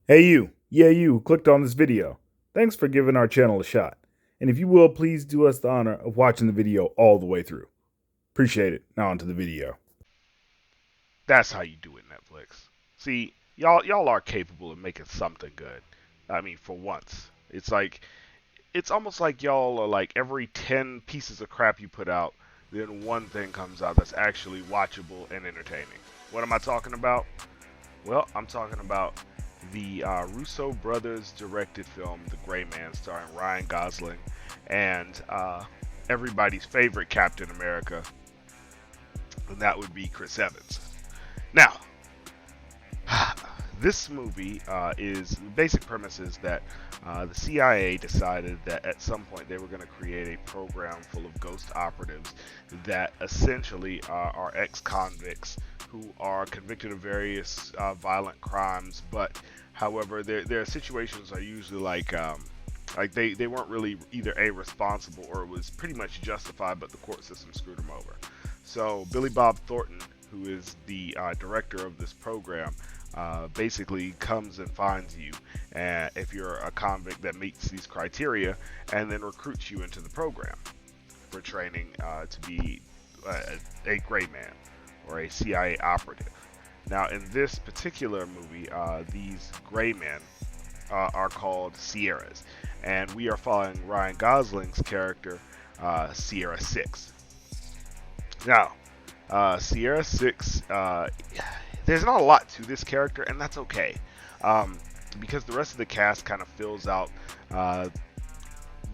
Hey you, yeah you who clicked on this video. Thanks for giving our channel a shot. And if you will, please do us the honor of watching the video all the way through. Appreciate it. Now onto the video. That's how you do it, Netflix. See, y'all are capable of making something good. I mean, for once. It's almost like y'all are like every 10 pieces of crap you put out, then one thing comes out that's actually watchable and entertaining. What am I talking about? Well, I'm talking about the Russo brothers directed film The Gray Man, starring Ryan Gosling and everybody's favorite Captain America, and that would be Chris Evans. Now, this movie is basic premise is that the CIA decided that at some point they were going to create a program full of ghost operatives that essentially are ex-convicts who are convicted of various violent crimes, but however their situations are usually like they weren't really either a responsible or it was pretty much justified, but the court system screwed them over. So Billy Bob Thornton, who is the director of this program, basically comes and finds you if you're a convict that meets these criteria, and then recruits you into the program for training to be a gray man or a CIA operative. Now, in this particular movie, these gray men are called Sierras, and we are following Ryan Gosling's character, Sierra 6. Now, Sierra 6, there's not a lot to this character, and that's okay. Um, because the rest of the cast kind of fills out uh,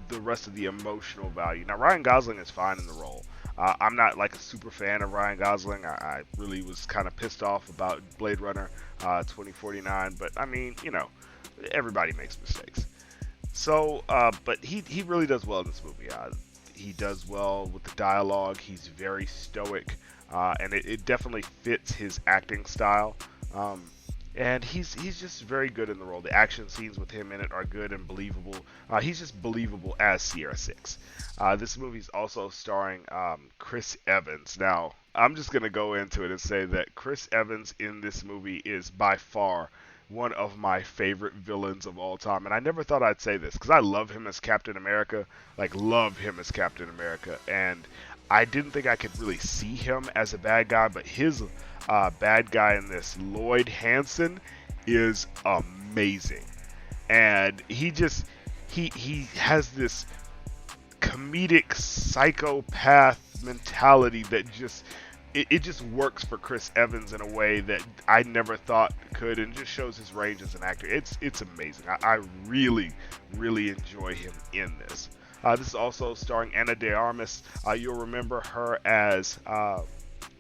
the rest of the emotional value. Now, Ryan Gosling is fine in the role. I'm not like a super fan of Ryan Gosling. I really was kind of pissed off about Blade Runner 2049, but I mean, everybody makes mistakes. So, but he really does well in this movie. He does well with the dialogue. He's very stoic, and it definitely fits his acting style. Um, and he's just very good in the role. The action scenes with him in it are good and believable. He's just believable as Sierra Six. This movie's also starring Chris Evans. Now, I'm just gonna go into it and say that Chris Evans in this movie is by far one of my favorite villains of all time. And I never thought I'd say this because I love him as Captain America, like love him as Captain America, and I didn't think I could really see him as a bad guy, but his bad guy in this, Lloyd Hansen, is amazing, and he has this comedic psychopath mentality that it just works for Chris Evans in a way that I never thought could, and just shows his range as an actor. It's amazing. I really enjoy him in this. This is also starring Ana de Armas. You'll remember her as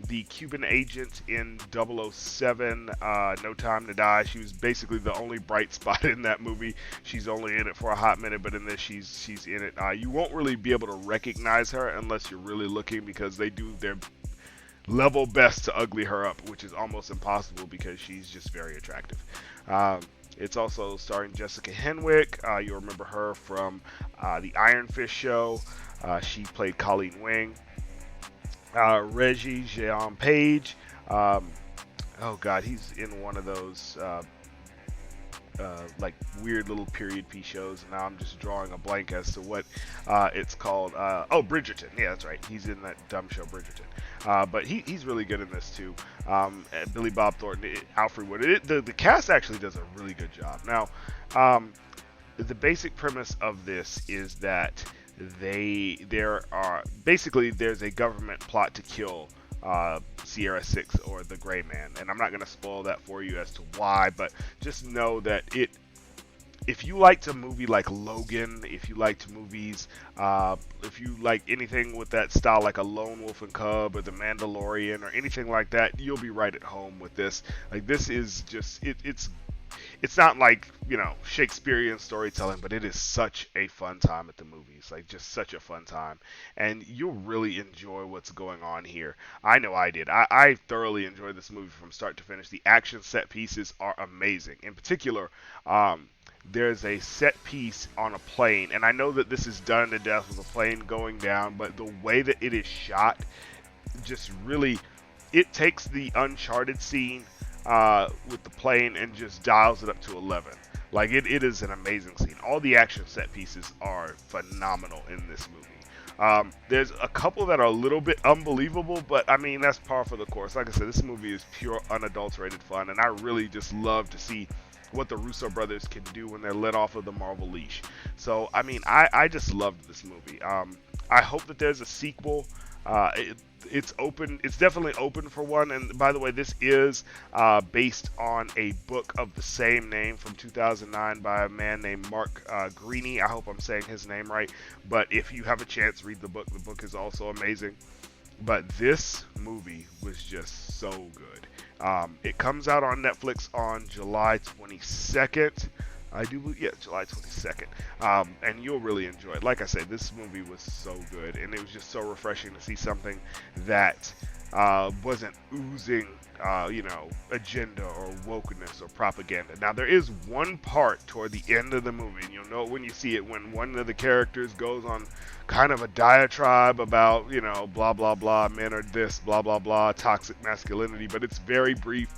the Cuban agent in 007, No Time to Die. She was basically the only bright spot in that movie. She's only in it for a hot minute, but in this she's in it. You won't really be able to recognize her unless you're really looking, because they do their level best to ugly her up, which is almost impossible because she's just very attractive. It's also starring Jessica Henwick. You'll remember her from the Iron Fist show. She played Colleen Wing. Regé-jean Page. Um, oh God, he's in one of those like weird little period piece shows. And now I'm just drawing a blank as to what it's called. Oh, Bridgerton. Yeah, that's right. He's in that dumb show Bridgerton. But he's really good in this too. Billy Bob Thornton, Alfred Wood. The cast actually does a really good job. Now, the basic premise of this is that there's a government plot to kill Sierra Six, or the Gray Man, and I'm not going to spoil that for you as to why, but just know that if you liked a movie like Logan, if you liked movies, if you like anything with that style, like a Lone Wolf and Cub or The Mandalorian or anything like that, you'll be right at home with this. Like, this is just it's not like, Shakespearean storytelling, but it is such a fun time at the movies. Like, just such a fun time, and you'll really enjoy what's going on here. I know I did. I thoroughly enjoyed this movie from start to finish. The action set pieces are amazing. In particular, there's a set piece on a plane, and I know that this is done to death with a plane going down, but the way that it is shot just really, it takes the Uncharted scene with the plane and just dials it up to 11. Like it is an amazing scene. All the action set pieces are phenomenal in this movie. There's a couple that are a little bit unbelievable, but I mean that's par for the course. Like I said, this movie is pure unadulterated fun, and I really just love to see what the Russo brothers can do when they're let off of the Marvel leash. So I mean, I just loved this movie. I hope that there's a sequel. It's open. It's definitely open for one. And by the way, this is based on a book of the same name from 2009 by a man named Mark Greaney. I hope I'm saying his name right. But if you have a chance, read the book. The book is also amazing. But this movie was just so good. It comes out on Netflix on July 22nd. I do believe, yeah, July 22nd. And you'll really enjoy it. Like I said, this movie was so good, and it was just so refreshing to see something that wasn't oozing, agenda or wokeness or propaganda. Now, there is one part toward the end of the movie, and you'll know it when you see it, when one of the characters goes on kind of a diatribe about, blah, blah, blah, men are this, blah, blah, blah, toxic masculinity, but it's very brief.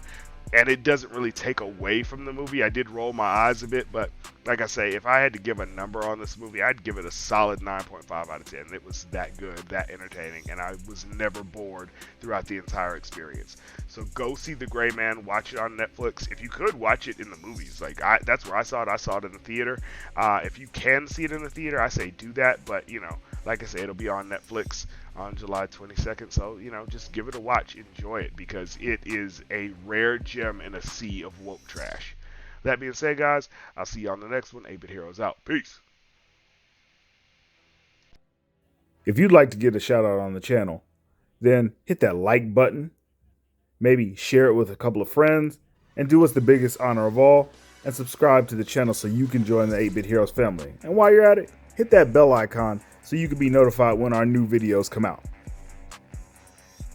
And it doesn't really take away from the movie. I did roll my eyes a bit, but like I say, if I had to give a number on this movie, I'd give it a solid 9.5 out of 10. It was that good, that entertaining, and I was never bored throughout the entire experience. So go see The Gray Man, watch it on Netflix. If you could, watch it in the movies. That's where I saw it. I saw it in the theater. If you can see it in the theater, I say do that, but like I say, it'll be on Netflix on July 22nd. So, just give it a watch. Enjoy it, because it is a rare gem in a sea of woke trash. That being said, guys, I'll see you on the next one. 8-Bit Heroes out. Peace. If you'd like to get a shout out on the channel, then hit that like button, maybe share it with a couple of friends, and do us the biggest honor of all, and subscribe to the channel so you can join the 8-Bit Heroes family. And while you're at it, hit that bell icon so you can be notified when our new videos come out.